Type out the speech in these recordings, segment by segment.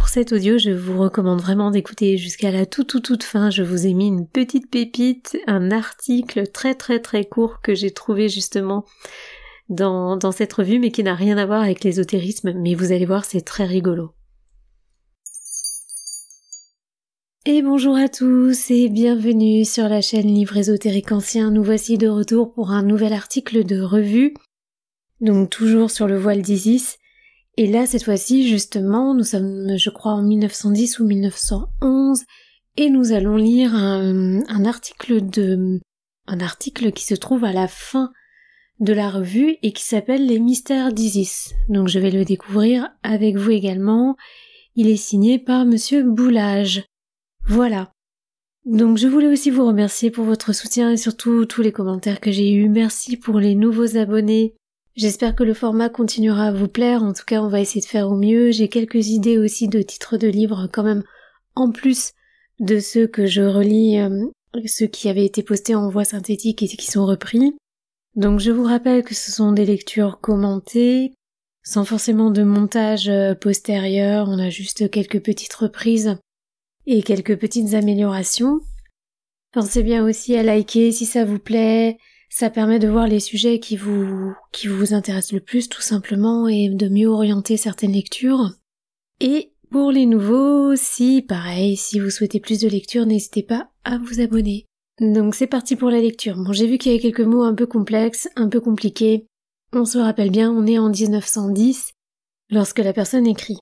pour cet audio, je vous recommande vraiment d'écouter jusqu'à la toute fin. Je vous ai mis une petite pépite, un article très court que j'ai trouvé justement dans cette revue, mais qui n'a rien à voir avec l'ésotérisme, mais vous allez voir, c'est très rigolo. Et bonjour à tous et bienvenue sur la chaîne Livre Ésotérique Ancien. Nous voici de retour pour un nouvel article de revue, donc toujours sur le voile d'Isis. Et là, cette fois-ci, justement, nous sommes, je crois, en 1910 ou 1911, et nous allons lire un article qui se trouve à la fin de la revue et qui s'appelle Les mystères d'Isis. Donc je vais le découvrir avec vous également. Il est signé par Monsieur Boulage. Voilà. Donc je voulais aussi vous remercier pour votre soutien et surtout tous les commentaires que j'ai eus. Merci pour les nouveaux abonnés. J'espère que le format continuera à vous plaire, en tout cas on va essayer de faire au mieux. J'ai quelques idées aussi de titres de livres quand même, en plus de ceux que je relis, ceux qui avaient été postés en voix synthétique et qui sont repris. Donc je vous rappelle que ce sont des lectures commentées, sans forcément de montage postérieur, on a juste quelques petites reprises et quelques petites améliorations. Pensez bien aussi à liker si ça vous plaît. Ça permet de voir les sujets qui vous intéressent le plus tout simplement et de mieux orienter certaines lectures. Et pour les nouveaux, si vous souhaitez plus de lecture, n'hésitez pas à vous abonner. Donc c'est parti pour la lecture. Bon, j'ai vu qu'il y avait quelques mots un peu complexes, un peu compliqués. On se rappelle bien, on est en 1910 lorsque la personne écrit.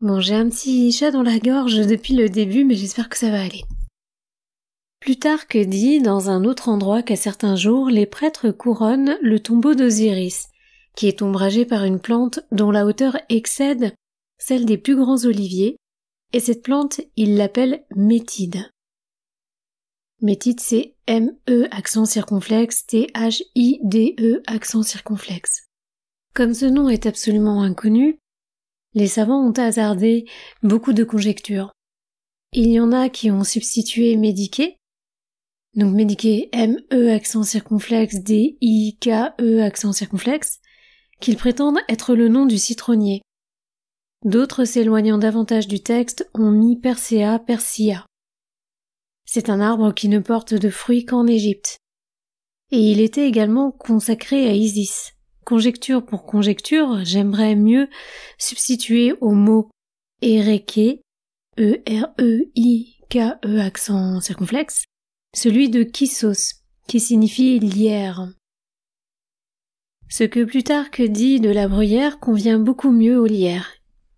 Bon, j'ai un petit chat dans la gorge depuis le début, mais j'espère que ça va aller. Plutarque dit dans un autre endroit qu'à certains jours, les prêtres couronnent le tombeau d'Osiris, qui est ombragé par une plante dont la hauteur excède celle des plus grands oliviers, et cette plante, ils l'appellent métide. Métide, c'est M-E accent circonflexe, T-H-I-D-E accent circonflexe. Comme ce nom est absolument inconnu, les savants ont hasardé beaucoup de conjectures. Il y en a qui ont substitué médiqué, donc médiqué M-E accent circonflexe, D-I-K-E accent circonflexe, qu'ils prétendent être le nom du citronnier. D'autres, s'éloignant davantage du texte, ont mis Persea, Persia. C'est un arbre qui ne porte de fruits qu'en Égypte. Et il était également consacré à Isis. Conjecture pour conjecture, j'aimerais mieux substituer au mot Éreké, E-R-E-I-K-E accent circonflexe, celui de Kyssos, qui signifie lierre. Ce que Plutarque dit de la bruyère convient beaucoup mieux au lierre.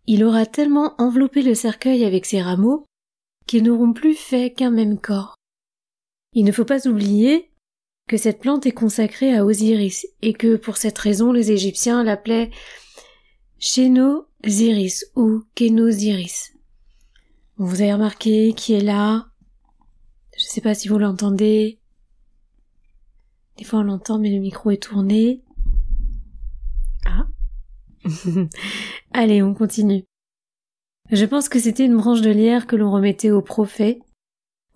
Il aura tellement enveloppé le cercueil avec ses rameaux qu'ils n'auront plus fait qu'un même corps. Il ne faut pas oublier que cette plante est consacrée à Osiris et que pour cette raison les Égyptiens l'appelaient Chénosiris ou Kénosiris. Vous avez remarqué qui est là? Je sais pas si vous l'entendez. Des fois on l'entend mais le micro est tourné. Ah. Allez, on continue. Je pense que c'était une branche de lierre que l'on remettait au prophète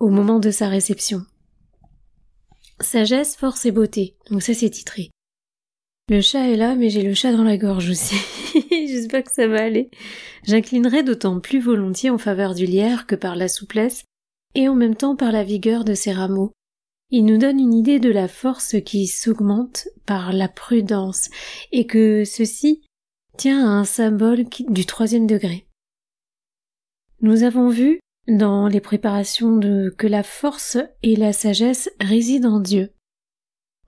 au moment de sa réception. Sagesse, force et beauté. Donc ça c'est titré. Le chat est là mais j'ai le chat dans la gorge aussi. J'espère que ça va aller. J'inclinerai d'autant plus volontiers en faveur du lierre que par la souplesse et en même temps par la vigueur de ses rameaux. Il nous donne une idée de la force qui s'augmente par la prudence, et que ceci tient à un symbole du 3e degré. Nous avons vu, dans les préparations que la force et la sagesse résident en Dieu.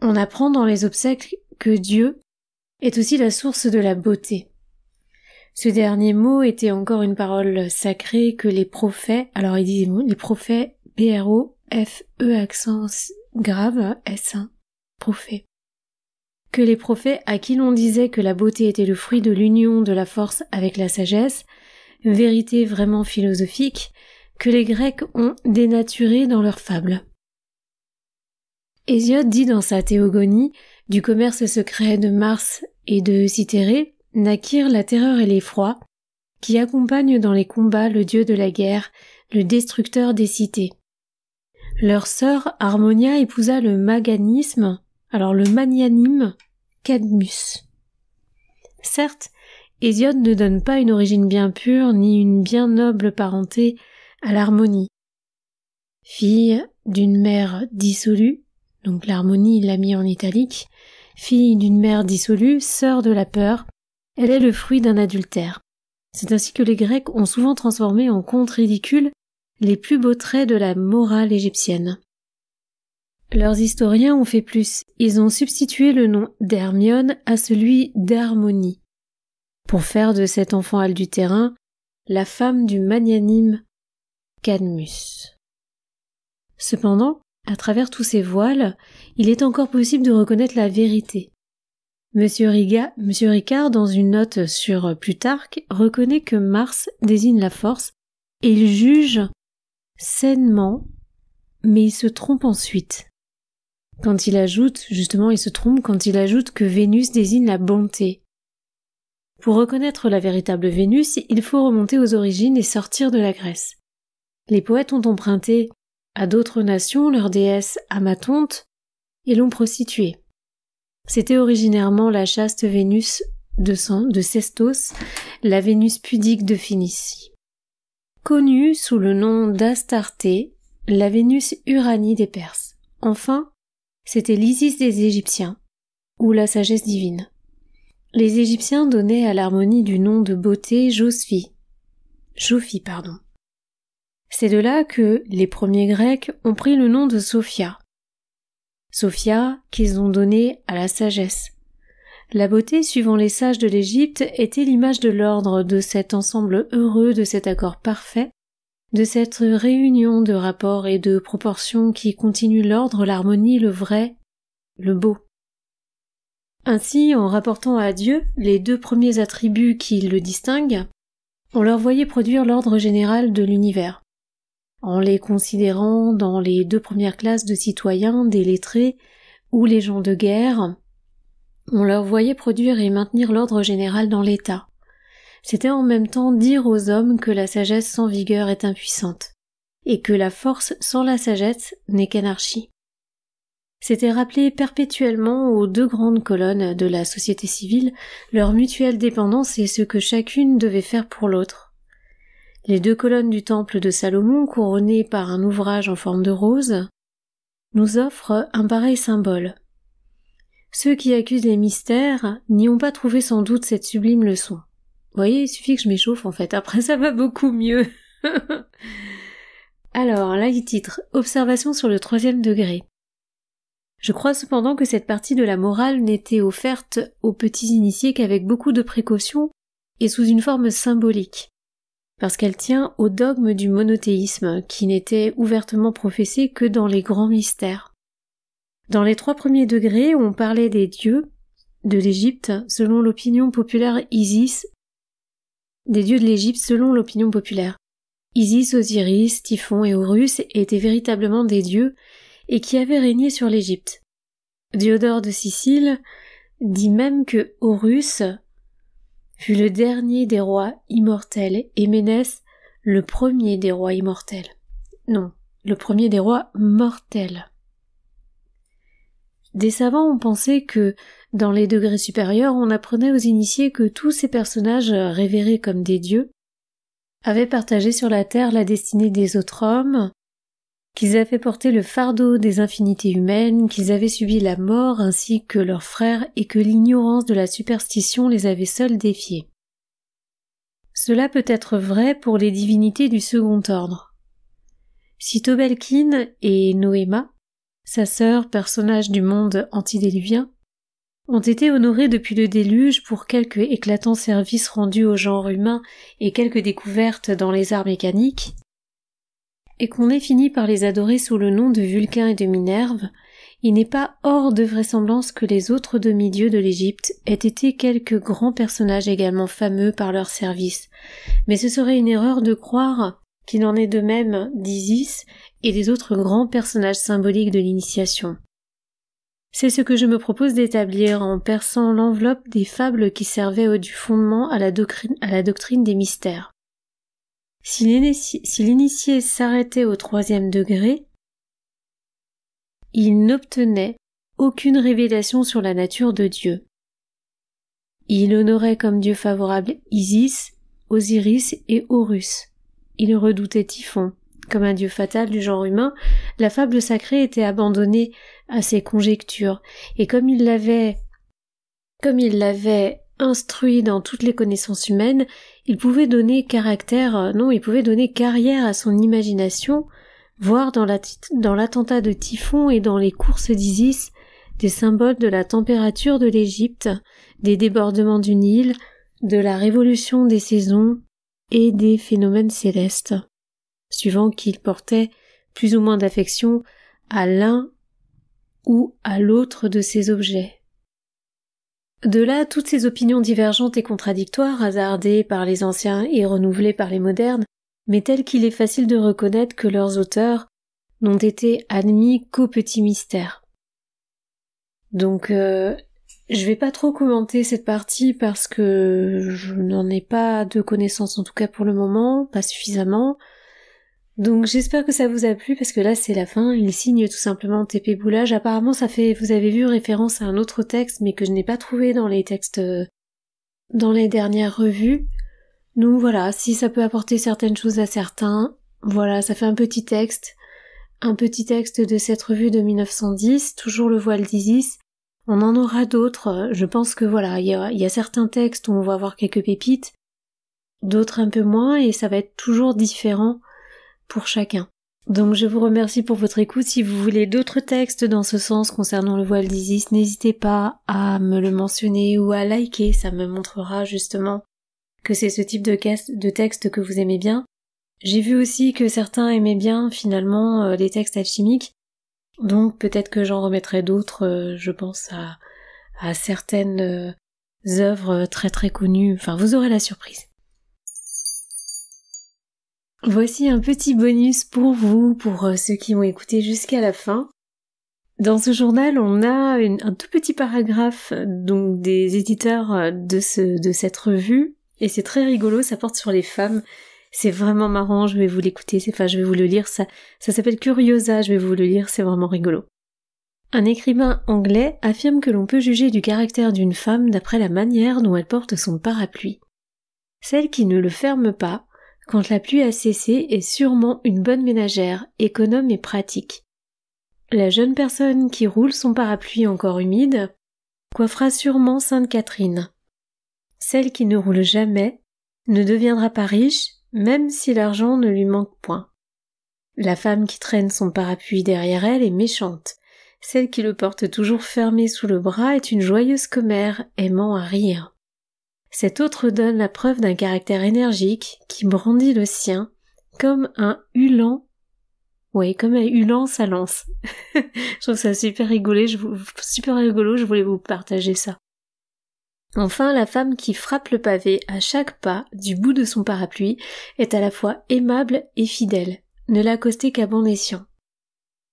On apprend dans les obsèques que Dieu est aussi la source de la beauté. Ce dernier mot était encore une parole sacrée que les prophètes, alors ils disent les prophètes, P-R-O-F-E accent grave, S1, prophètes. Que les prophètes à qui l'on disait que la beauté était le fruit de l'union de la force avec la sagesse, vérité vraiment philosophique, que les Grecs ont dénaturé dans leurs fables. Hésiode dit dans sa Théogonie, du commerce secret de Mars et de Cythérée, naquirent la terreur et l'effroi, qui accompagnent dans les combats le dieu de la guerre, le destructeur des cités. Leur sœur Harmonia épousa le magnanime Cadmus. Certes, Hésiode ne donne pas une origine bien pure ni une bien noble parenté à l'harmonie. Fille d'une mère dissolue, donc l'harmonie il l'a mis en italique, fille d'une mère dissolue, sœur de la peur, elle est le fruit d'un adultère. C'est ainsi que les Grecs ont souvent transformé en contes ridicules les plus beaux traits de la morale égyptienne. Leurs historiens ont fait plus, ils ont substitué le nom d'Hermione à celui d'Harmonie, pour faire de cet enfant adultérin la femme du magnanime Cadmus. Cependant, à travers tous ces voiles, il est encore possible de reconnaître la vérité. Monsieur Ricard, dans une note sur Plutarque, reconnaît que Mars désigne la force et il juge sainement, mais il se trompe ensuite. Quand il ajoute, justement il se trompe quand il ajoute que Vénus désigne la bonté. Pour reconnaître la véritable Vénus, il faut remonter aux origines et sortir de la Grèce. Les poètes ont emprunté à d'autres nations leur déesse Amathonte et l'ont prostituée. C'était originairement la chaste Vénus de Sestos, la Vénus pudique de Phénicie. Connue sous le nom d'Astarté, la Vénus Uranie des Perses. Enfin, c'était l'Isis des Égyptiens, ou la sagesse divine. Les Égyptiens donnaient à l'harmonie du nom de beauté Jophie. C'est de là que les premiers Grecs ont pris le nom de Sophia. Sophia qu'ils ont donné à la sagesse. La beauté, suivant les sages de l'Égypte, était l'image de l'ordre, de cet ensemble heureux, de cet accord parfait, de cette réunion de rapports et de proportions qui continuent l'ordre, l'harmonie, le vrai, le beau. Ainsi, en rapportant à Dieu les deux premiers attributs qui le distinguent, on leur voyait produire l'ordre général de l'univers. En les considérant dans les deux premières classes de citoyens, des lettrés ou les gens de guerre, on leur voyait produire et maintenir l'ordre général dans l'État. C'était en même temps dire aux hommes que la sagesse sans vigueur est impuissante, et que la force sans la sagesse n'est qu'anarchie. C'était rappeler perpétuellement aux deux grandes colonnes de la société civile leur mutuelle dépendance et ce que chacune devait faire pour l'autre. Les deux colonnes du temple de Salomon, couronnées par un ouvrage en forme de rose, nous offrent un pareil symbole. Ceux qui accusent les mystères n'y ont pas trouvé sans doute cette sublime leçon. Vous voyez, il suffit que je m'échauffe en fait, après ça va beaucoup mieux. Alors, là il titre « Observation sur le 3e degré ». Je crois cependant que cette partie de la morale n'était offerte aux petits initiés qu'avec beaucoup de précaution et sous une forme symbolique, parce qu'elle tient au dogme du monothéisme qui n'était ouvertement professé que dans les grands mystères. Dans les 3 premiers degrés, on parlait des dieux de l'Égypte selon l'opinion populaire Isis, Isis, Osiris, Typhon et Horus étaient véritablement des dieux et qui avaient régné sur l'Égypte. Diodore de Sicile dit même que Horus fut le dernier des rois immortels et Ménès le premier des rois immortels. Non, le premier des rois mortels. Des savants ont pensé que, dans les degrés supérieurs, on apprenait aux initiés que tous ces personnages révérés comme des dieux avaient partagé sur la terre la destinée des autres hommes, qu'ils avaient porté le fardeau des infinités humaines, qu'ils avaient subi la mort ainsi que leurs frères et que l'ignorance de la superstition les avait seuls défiés. Cela peut être vrai pour les divinités du second ordre. Citobelchine et Noéma, sa sœur, personnage du monde antédiluvien, ont été honorés depuis le déluge pour quelques éclatants services rendus au genre humain et quelques découvertes dans les arts mécaniques, et qu'on ait fini par les adorer sous le nom de Vulcain et de Minerve, il n'est pas hors de vraisemblance que les autres demi-dieux de l'Égypte aient été quelques grands personnages également fameux par leurs services, mais ce serait une erreur de croire qu'il en est de même d'Isis et des autres grands personnages symboliques de l'initiation. C'est ce que je me propose d'établir en perçant l'enveloppe des fables qui servaient du fondement à la doctrine des mystères. Si l'initié s'arrêtait au 3e degré, il n'obtenait aucune révélation sur la nature de Dieu. Il honorait comme dieu favorable Isis, Osiris et Horus. Il redoutait Typhon. Comme un dieu fatal du genre humain, la fable sacrée était abandonnée à ses conjectures, et comme il l'avait instruit dans toutes les connaissances humaines, il pouvait donner carrière à son imagination, voir dans l'attentat de Typhon et dans les courses d'Isis des symboles de la température de l'Égypte, des débordements du Nil, de la révolution des saisons et des phénomènes célestes, suivant qu'il portait plus ou moins d'affection à l'un ou à l'autre de ces objets. De là, toutes ces opinions divergentes et contradictoires, hasardées par les anciens et renouvelées par les modernes, mais telles qu'il est facile de reconnaître que leurs auteurs n'ont été admis qu'au petit mystère. Donc, je vais pas trop commenter cette partie parce que je n'en ai pas de connaissances, en tout cas pour le moment, pas suffisamment. Donc j'espère que ça vous a plu parce que là c'est la fin, il signe tout simplement TP Boulage. Apparemment vous avez vu référence à un autre texte mais que je n'ai pas trouvé dans les textes dans les dernières revues. Donc voilà, si ça peut apporter certaines choses à certains, voilà, ça fait un petit texte de cette revue de 1910, toujours le voile d'Isis. On en aura d'autres, je pense que voilà, il y a certains textes où on va avoir quelques pépites, d'autres un peu moins et ça va être toujours différent pour chacun. Donc je vous remercie pour votre écoute. Si vous voulez d'autres textes dans ce sens concernant le voile d'Isis, n'hésitez pas à me le mentionner ou à liker, ça me montrera justement que c'est ce type de texte que vous aimez bien. J'ai vu aussi que certains aimaient bien finalement les textes alchimiques, donc peut-être que j'en remettrai d'autres, je pense à certaines œuvres très très connues, enfin vous aurez la surprise. Voici un petit bonus pour vous, pour ceux qui ont écouté jusqu'à la fin. Dans ce journal, on a un tout petit paragraphe donc des éditeurs de cette revue, et c'est très rigolo, ça porte sur les femmes. C'est vraiment marrant, je vais vous l'écouter, je vais vous le lire, ça s'appelle Curiosa, je vais vous le lire, c'est vraiment rigolo. Un écrivain anglais affirme que l'on peut juger du caractère d'une femme d'après la manière dont elle porte son parapluie. Celle qui ne le ferme pas, quand la pluie a cessé, est sûrement une bonne ménagère, économe et pratique. La jeune personne qui roule son parapluie encore humide coiffera sûrement Sainte Catherine. Celle qui ne roule jamais ne deviendra pas riche, même si l'argent ne lui manque point. La femme qui traîne son parapluie derrière elle est méchante. Celle qui le porte toujours fermé sous le bras est une joyeuse commère, aimant à rire. Cette autre donne la preuve d'un caractère énergique qui brandit le sien comme un hulant sa lance. Je trouve ça super rigolo, je voulais vous partager ça. Enfin, la femme qui frappe le pavé à chaque pas du bout de son parapluie est à la fois aimable et fidèle. Ne l'accostez qu'à bon escient.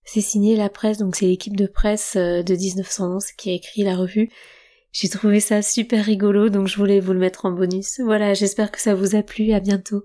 C'est signé La Presse, donc c'est l'équipe de presse de 1911 qui a écrit la revue. J'ai trouvé ça super rigolo, donc je voulais vous le mettre en bonus. Voilà, j'espère que ça vous a plu, à bientôt.